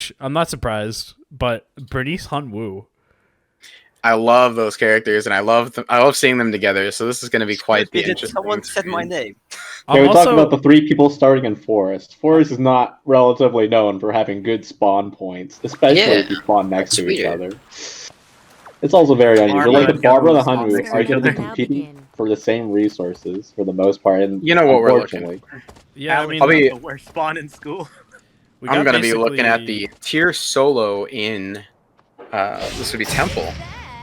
which I'm not surprised, but Bernice Hunwoo. I love those characters, and I love seeing them together. So this is going to be quite the interesting. Someone said my name. Yeah, we talked about the 3 people starting in Forest. Forest is not relatively known for having good spawn points, especially if you spawn next to each other. It's also very unusual. Like the Barbara and the Hunwoo are going to be competing for the same resources for the most part. And you know what we're looking for. Yeah, I mean, the worst spawn in school. I'm going to be looking at the tier solo in, this would be Temple.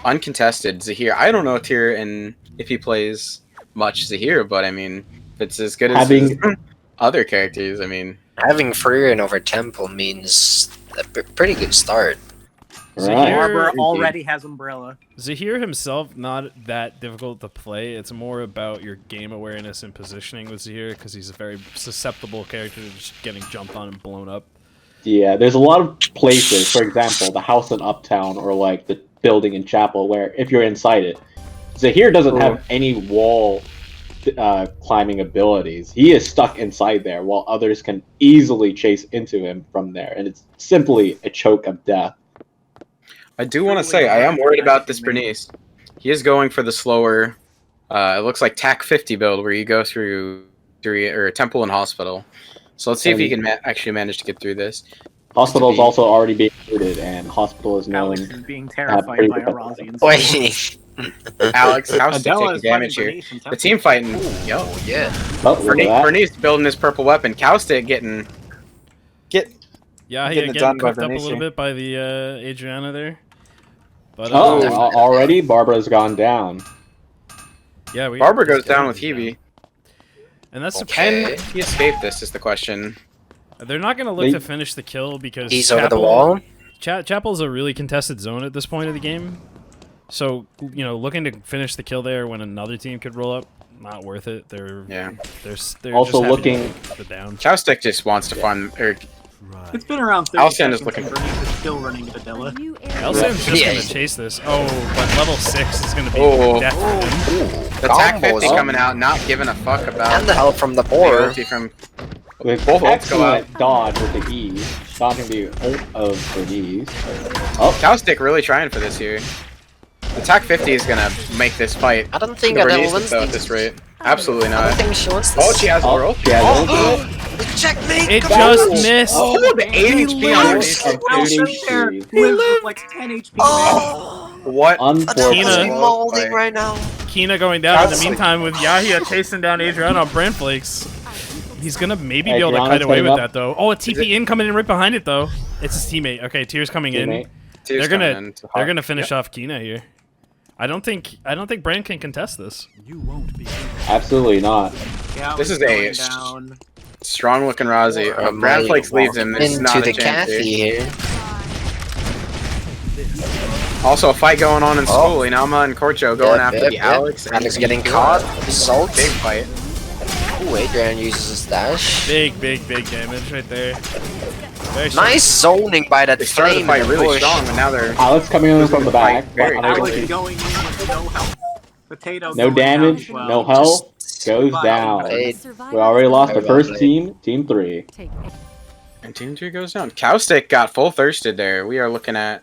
Uncontested, Zahir. I don't know tier and if he plays much Zahir, but I mean, if it's as good as other characters, I mean... Having Freerin over Temple means a pretty good start. Barber already has Umbrella. Zahir himself, not that difficult to play. It's more about your game awareness and positioning with Zahir, because he's a very susceptible character to just getting jumped on and blown up. Yeah, there's a lot of places, for example, the house in Uptown, or like the building in Chapel, where if you're inside it, Zahir doesn't have any wall climbing abilities. He is stuck inside there, while others can easily chase into him from there, and it's simply a choke of death. I do want to say, I am worried about this Bernice. He is going for the slower, it looks like TAC 50 build, where you go through Temple and Hospital. So let's see if he can actually manage to get through this. Hospital is also already being looted, and Hospital is known Alex is being terrified by Arazi. Wait. Alex, how's he taking damage here? The team fighting. Yo, yeah. Bernice building his purple weapon. Cowstick getting getting cooked up a little bit by the Adriana there. But, already Barbara's gone down. Yeah, Barbara goes down with Hebe. And that's Can he escape this is the question. They're not going to look to finish the kill because he's over the wall. Chapel's a really contested zone at this point of the game. So, you know, looking to finish the kill there when another team could roll up, not worth it. They're also just looking the down. Chowstick just wants to farm. It's been around 30 Alcyon is seconds looking and Bernice is still running Vidilla. Alcyn's just going to chase this. Oh, but level 6 is going to be death for him. The TAC 50 coming out, not giving a fuck about. And the help from the board. With both excellent dodge with the E, dodging the ult of Bernice. Chowstick really trying for this here. The TAC 50 is gonna make this fight. I don't think Bernice wins at this rate. Absolutely not. I don't think she wants this. Oh, she has Laurel. The checkmate! It just missed! Oh, the 8 HP on Bernice. He lives like 10 HP. Oh! What? Unfortunately, molding right now. Kina going down in the meantime with Yahia chasing down Adriana on Brand Flakes. He's gonna maybe be able to kite away with that though. Oh, a TP in coming in right behind it though. It's his teammate. Okay, Tears coming in. They're gonna finish off Kina here. I don't think Brand can contest this. You won't be. Absolutely not. Yeah, this is a strong looking Razi. Brand Flakes leaves him. This is not a chance here. Also, a fight going on in school. Inama and Corcho going after the Alex. Alex getting caught. Salt. Big fight. Ooh, Adrian uses his dash. Big damage right there. Nice zoning by that flame. They started the fight really strong, but now they're... Alex coming in from the back. Alex going in with no health. Potato no damage, no health, goes down. We already lost the first team, Team 3. And Team 3 goes down. Cowstick got full thirsted there. We are looking at...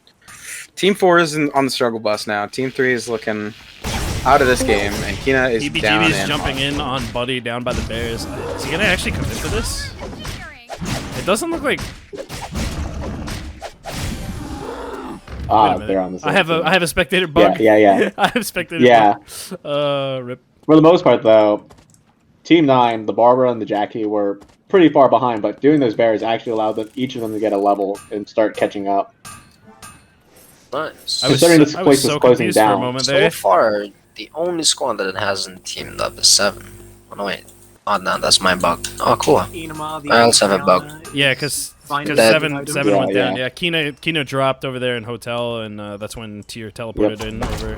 Team 4 is on the struggle bus now. Team 3 is looking out of this game, and Kina is down. EBGB is jumping in on Buddy down by the Bears. Is he gonna actually commit to this? It doesn't look like. They're on the same I have a spectator bug. Yeah. I have spectator bug. Rip. For the most part, though, Team 9, the Barbara and the Jackie were pretty far behind, but doing those Bears actually allowed each of them to get a level and start catching up. Nice. Considering this place was closing down. For a moment there. So far, the only squad that hasn't teamed up is 7. Oh no, wait. Oh no, that's my bug. Oh cool. I also have a bug. Yeah, because 7 went down. Yeah, Kino dropped over there in hotel, and that's when Tier teleported in over.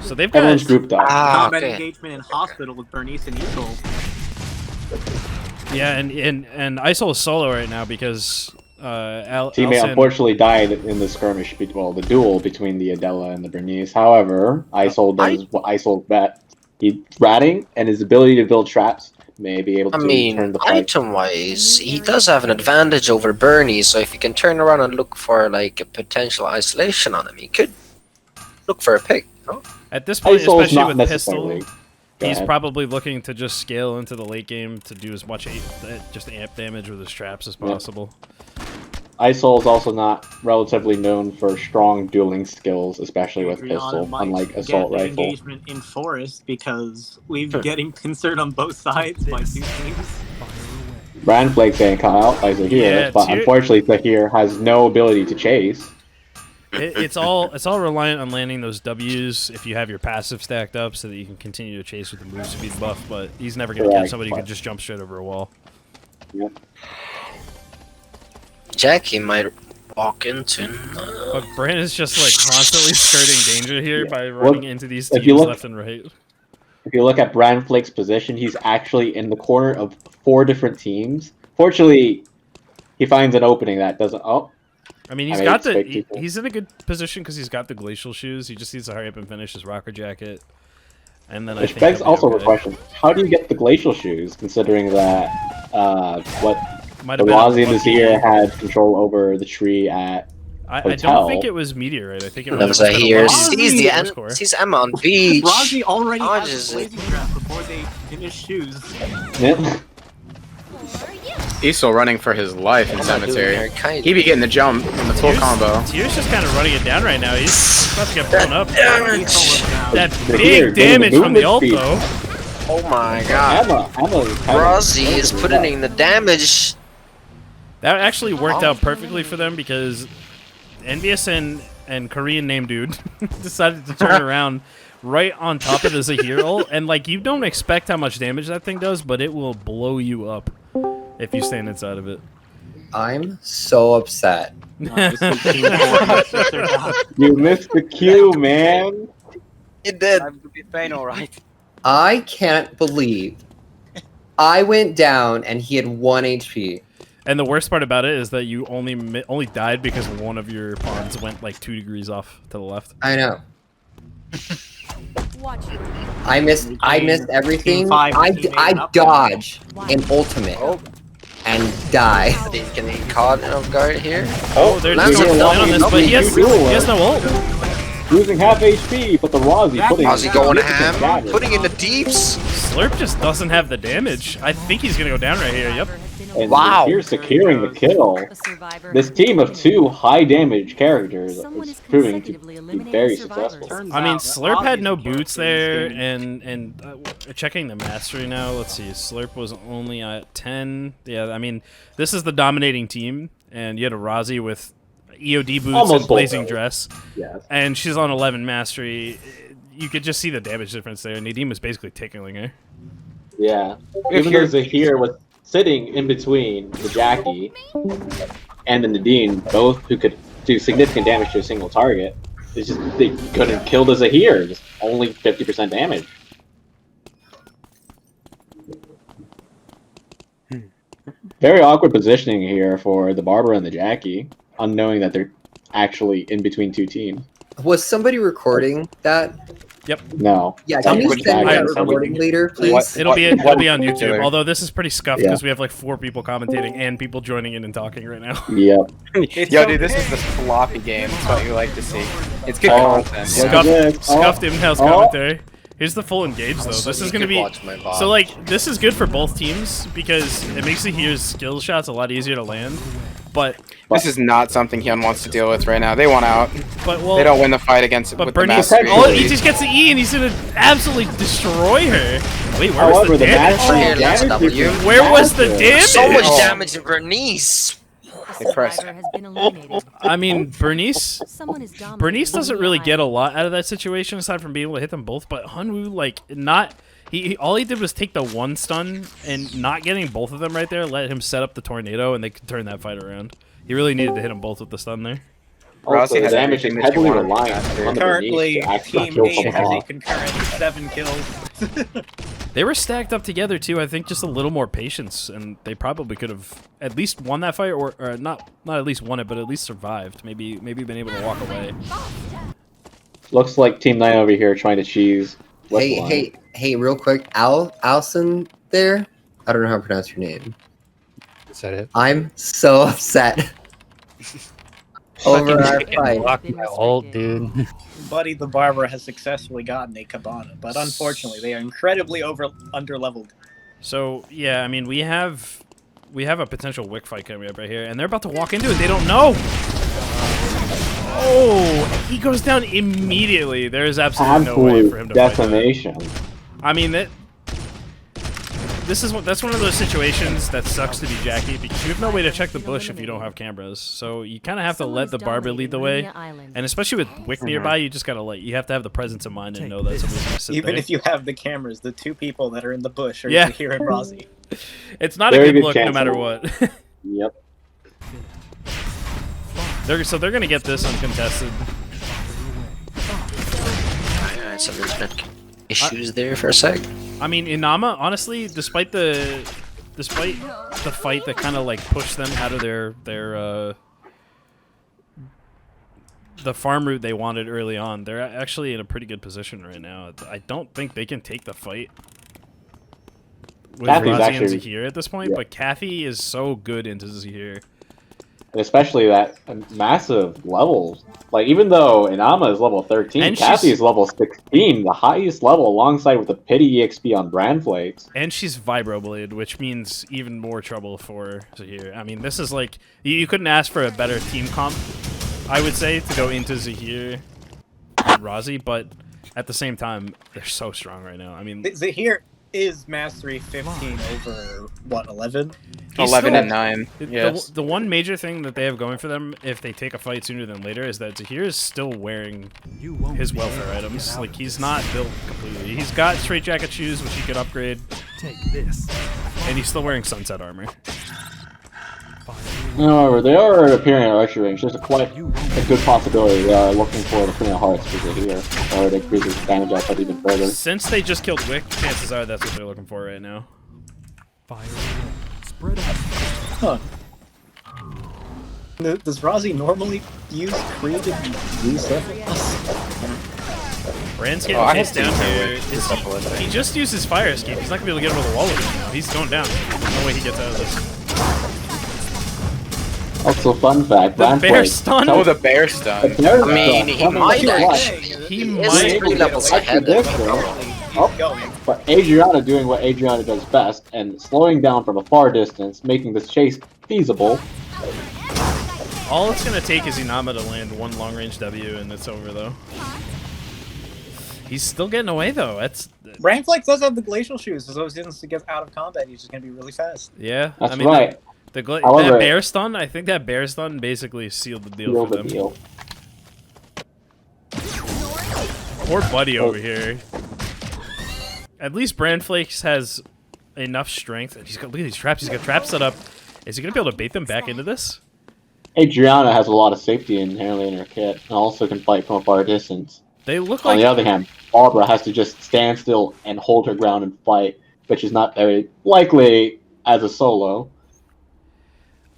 So they've got everyone's grouped up. Combat engagement in hospital with Bernice and Isol. Yeah, and Isol is solo right now because teammate unfortunately died in the skirmish, the duel between the Adela and the Bernice. However, Isol does what Isol bet. He's ratting, and his ability to build traps may be able to I mean, turn the fight. item-wise, he does have an advantage over Bernie, so if he can turn around and look for like a potential isolation on him, he could look for a pick. No? At this point, Isol's especially not with necessarily. pistol, Go he's ahead. probably looking to just scale into the late game to do as much just amp damage with his traps as possible. Isol is also not relatively known for strong dueling skills, especially with pistol, unlike assault rifle. Engagement in forest because we've getting concerned on both sides by 2 teams. Brand Flake saying cut out by Zahir, Yeah, but unfortunately Zahir has no ability to chase. It's all reliant on landing those W's if you have your passive stacked up so that you can continue to chase with the move speed buff, but he's never going to get somebody who can just jump straight over a wall. Yeah. Jackie might walk into. But Brand is just like constantly skirting danger here by running into these teams left and right. If you look at Brand Flake's position, he's actually in the corner of 4 different teams. Fortunately, he finds an opening that doesn't. Oh, I mean, he's in a good position because he's got the glacial shoes. He just needs to hurry up and finish his rocker jacket. And then which begs also a question: how do you get the glacial shoes, considering that the Razi and the Zahir had control over the tree at I hotel? don't think it was Meteorite. I think it was Zahir sees Emma on beach. Razi already has a blazing trap before they finish shoes. Yep. Isol running for his life in cemetery. He be getting the jump in the full combo. Tier's just kind of running it down right now. He's about to get blown up. Damage. That big damage from the ult, though. Oh my god. Razi is putting in the damage. That actually worked out perfectly for them because Envious and Korean name dude decided to turn around right on top of the Zahir ult, and like you don't expect how much damage that thing does, but it will blow you up if you stand inside of it. I'm so upset. You missed the cue, man. It did. I can't believe I went down and he had 1 HP. And the worst part about it is that you only died because one of your pawns went like 2 degrees off to the left. I know. I missed everything. I dodge in ultimate and die. Can he caught off guard here? Oh, they're just going to on this, but he has no ult. Losing half HP, but the Razi going ham, putting in the deeps. Slurp just doesn't have the damage. I think he's gonna go down right here. Yep. And Zahir securing the kill. This team of 2 high damage characters is proving to be very successful. I mean, Slurp had no boots there, and checking the mastery now. Let's see, Slurp was only at 10. Yeah, I mean, this is the dominating team, and you had a Razi with EOD boots and blazing dress, and she's on 11 mastery. You could just see the damage difference there. Nadim was basically tickling her. Yeah, even though Zahir was sitting in between the Jackie and the Nadine, both who could do significant damage to a single target, it's just they couldn't kill the Zahir. Just only 50% damage. Very awkward positioning here for the Barber and the Jackie, unknowing that they're actually in between 2 teams. Was somebody recording that? Yep. No. Yeah, can you send that recording later, please? It'll be on YouTube. Although this is pretty scuffed because we have like 4 people commentating and people joining in and talking right now. Yep. Yo, dude, this is the floppy game. That's what you like to see. It's good content. Scuffed in-house commentary. Here's the full engage though. This is gonna be so like this is good for both teams because it makes Zahir's skill shots a lot easier to land. But this is not something Hyun wants to deal with right now. They want out. But they don't win the fight against. But Bernice, he just gets the E and he's gonna absolutely destroy her. Wait, where was the damage? Where was the damage? So much damage to Bernice. I mean, Bernice doesn't really get a lot out of that situation aside from being able to hit them both. But Hunwoo, like, all he did was take the 1 stun and not getting both of them right there, let him set up the tornado, and they could turn that fight around. He really needed to hit them both with the stun there. Also, the damage is heavily reliant on the Currently, Team 8 has a concurrent 7 kills. They were stacked up together too. I think just a little more patience, and they probably could have at least won that fight, or not at least won it, but at least survived. Maybe been able to walk away. Looks like Team 9 over here trying to cheese. Hey, real quick, Alson there. I don't know how to pronounce your name. Is that it? I'm so upset over our fight. Block my ult, dude. Buddy the Barber has successfully gotten a Cabana, but unfortunately they are incredibly underleveled. So yeah, I mean we have a potential Wick fight coming up right here, and they're about to walk into it. They don't know. Oh, he goes down immediately. There is absolutely no way for him to decimation. fight that. I mean that's one of those situations that sucks to be Jackie, because you have no way to check the bush if you don't have cameras. So you kind of have to let the Barber lead the way, and especially with Wick nearby, you just gotta you have to have the presence of mind and know that somebody's gonna sit Even there. if you have the cameras, the two people that are in the bush are here in Rossi. It's not a good look no matter what. Yep. So they're gonna get this uncontested. Alright, some internet issues there for a sec. I mean, Inama, honestly, despite the fight that kind of like pushed them out of the farm route they wanted early on, they're actually in a pretty good position right now. I don't think they can take the fight with Razi and Zahir at this point, but Kathy is so good into Zahir. Especially that massive levels. Like, even though Inama is level 13, and Kathy is level 16, the highest level, alongside with the pity EXP on Brand Flakes. And she's Vibroblade, which means even more trouble for Zahir. I mean, this is like, you couldn't ask for a better team comp, I would say, to go into Zahir and Razi, but at the same time, they're so strong right now. I mean, Zahir is Mastery 15 over, what, 11? 11 and 9. Yes. The one major thing that they have going for them, if they take a fight sooner than later, is that Zahir is still wearing his welfare items. Like, he's not built completely. He's got straight jacket shoes, which he could upgrade. Take this. And he's still wearing sunset armor. However, they are appearing at archery range. There's quite a good possibility they are looking for the Queen of Hearts for Zahir, or to increase his damage output even further. Since they just killed Wick, chances are that's what they're looking for right now. Fire. Spread out. Huh. Does Razi normally use Creed and use Brand's getting chased down here. He just used his fire escape. He's not going to be able to get over the wall with him now. He's going down. No way he gets out of this. Also, fun fact, the bear stun? Oh, the bear stun. I mean, he might actually. He might. 3 levels ahead of him. But Adriana doing what Adriana does best, and slowing down from a far distance, making this chase feasible. All it's going to take is Inama to land one long-range W, and it's over, though. He's still getting away, though. Brandflex does have the glacial shoes, so as soon as he gets out of combat, he's just going to be really fast. Yeah, that's right. That bear stun, I think that bear stun basically sealed the deal for them. Poor Buddy over here. At least Brandflakes has enough strength. And look at these traps. He's got traps set up. Is he going to be able to bait them back into this? Adriana has a lot of safety inherently in her kit, and also can fight from a far distance. They look like... On the other hand, Barbara has to just stand still and hold her ground and fight, which is not very likely as a solo.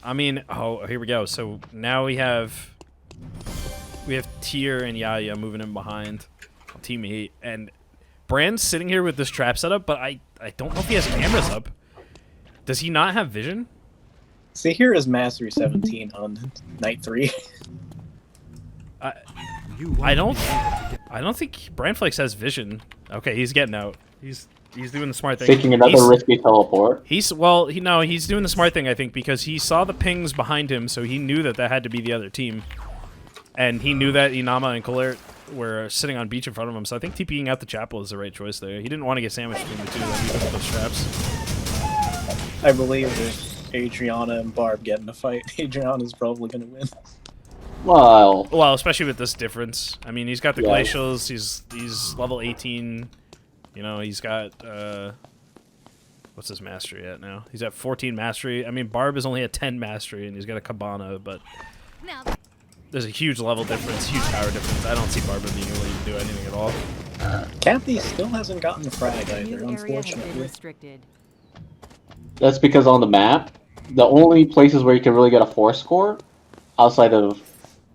I mean, oh, here we go. So now we have Tyr and Yaya moving in behind Team 8, and Brand's sitting here with this trap setup, but I don't know if he has cameras up. Does he not have vision? See, here is Mastery 17 on night 3. I don't think Brandflakes has vision. Okay, he's getting out. He's doing the smart thing. Taking another risky teleport. He's doing the smart thing, I think, because he saw the pings behind him, so he knew that had to be the other team, and he knew that Inama and Colert were sitting on beach in front of him. So I think TPing out the chapel is the right choice there. He didn't want to get sandwiched between the two with those traps. I believe if Adriana and Barb get in a fight, Adriana's probably going to win. Well, especially with this difference. I mean, he's got the glacials. He's level 18. You know, he's got, what's his mastery at now? He's at 14 mastery. I mean, Barb is only at 10 mastery, and he's got a Cabana, but there's a huge level difference, huge power difference. I don't see Barb being able to do anything at all. Kathy still hasn't gotten the frag either, unfortunately. That's because on the map, the only places where you can really get a 4 score, outside of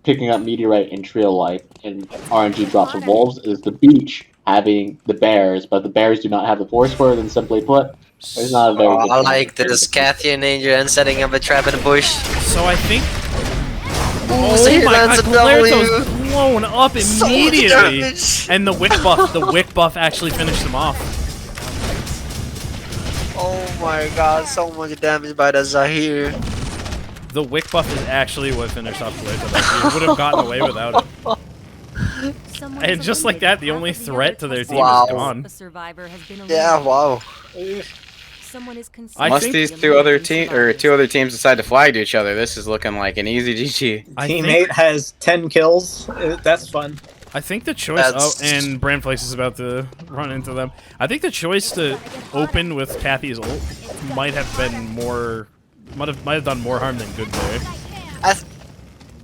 picking up Meteorite in Trio Life and RNG drops of Wolves, is the beach having the bears, but the bears do not have the 4 score, then simply put, It's not a very good I plan. like this. Kathy and Adrian setting up a trap in the bush. So I think. Oh, Zahir lands a W. Glareto's blown up So much immediately, damage. and the wick buff actually finished him off. Oh my god, so much damage by the Zahir. The wick buff is actually what finished off Glarito. He would have gotten away without it. And just like that, the only threat to their team Wow. is gone. Yeah, wow. I Unless think- these two other teams decide to flag to each other, this is looking like an easy GG. Teammate has 10 kills. That's fun. I think the choice. That's- Oh, and Brandflakes is about to run into them. I think the choice to open with Kathy's ult might have been more. Might have done more harm than good there.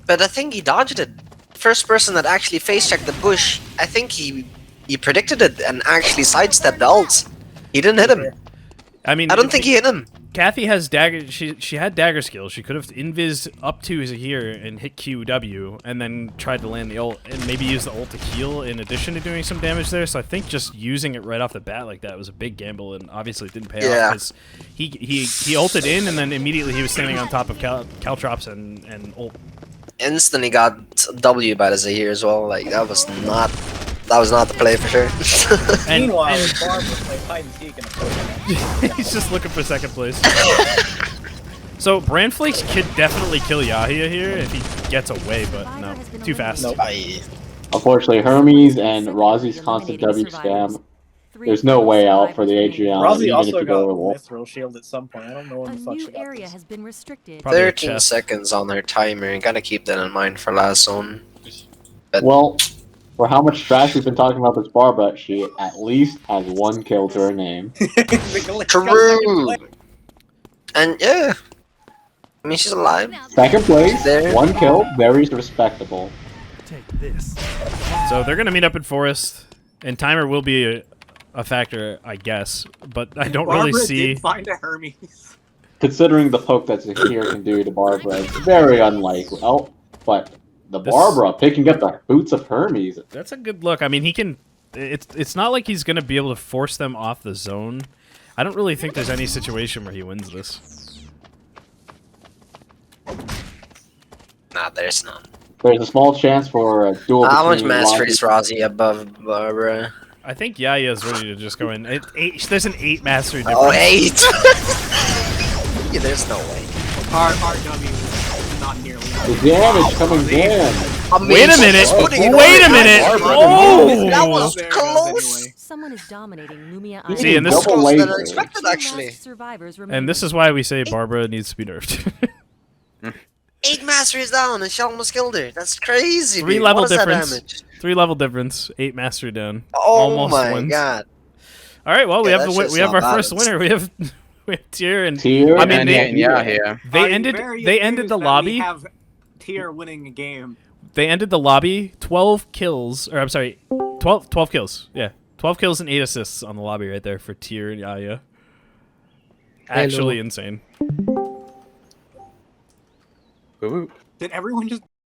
But I think he dodged it. First person that actually face checked the bush, I think he predicted it and actually sidestepped the ult. He didn't hit him. I mean, I don't think he hit him. Kathy has dagger. She had dagger skills. She could have invis up to here and hit QW, and then tried to land the ult, and maybe use the ult to heal in addition to doing some damage there. So I think just using it right off the bat like that was a big gamble, and obviously it didn't pay off because he ulted in, and then immediately he was standing on top of Caltrops and ult. Instantly got W by the Zahir as well. Like that was not the play for sure. And, Meanwhile, and Barbara played hide and seek in a Pokemon. he's just looking for second place. So Brandflakes could definitely kill Yahia here if he gets away, but no, too fast. Nope. Unfortunately, Hermes and Rosie's constant W spam. There's no way out for the Adriana. Rosie even if also you got go a to wall. mithril shield at some point. I don't know when A the fuck she new got area this. has been restricted. Probably a 13 chest. seconds on her timer. You gotta keep that in mind for last zone. Well, for how much trash we've been talking about this Barbara, she at least has 1 kill to her name. True. And yeah, I mean she's alive. Second place, There. 1 kill, very respectable. Take this. So they're gonna meet up in Forest, and timer will be a factor, I guess. But I don't really Barbara see. did find a Hermes. Considering the poke that Zahir can do to Barbara, it's very unlikely. Oh, but the This- Barbara picking up the boots of Hermes. That's a good look. I mean, he can. It's not like he's gonna be able to force them off the zone. I don't really think there's any situation where he wins this. Nah, there's none. There's a small chance for a duel. How much between mastery Rosie- is Rosie above Barbara? I think Yaya is ready to just go in. There's an 8 mastery difference. Oh, 8! Yeah, there's no way. RW is not nearly. The damage coming in. I mean, Wait a minute! she's putting it Wait a on. minute! Oh! That was There it close! goes anyway. Someone is dominating Lumia You See, need and this- double Closer than I laser. expected, Two actually. last survivors And this is why we say Barbara needs to be nerfed. 8 masteries down and she almost killed her. That's crazy. 3 dude. level What is that difference. damage? 3 level difference. 8 mastery down. Oh Almost my wins. god. All right. Well, we Yeah, have that's the just we have not our first balanced. winner. We have Tier and Tier I mean, and they- yeah. they ended the lobby. Have Tier winning a game. They ended the lobby 12 kills, or I'm sorry, 12 kills. Yeah, 12 kills and 8 assists on the lobby right there for Tier and Yaya. Actually insane. Ooh. Did everyone just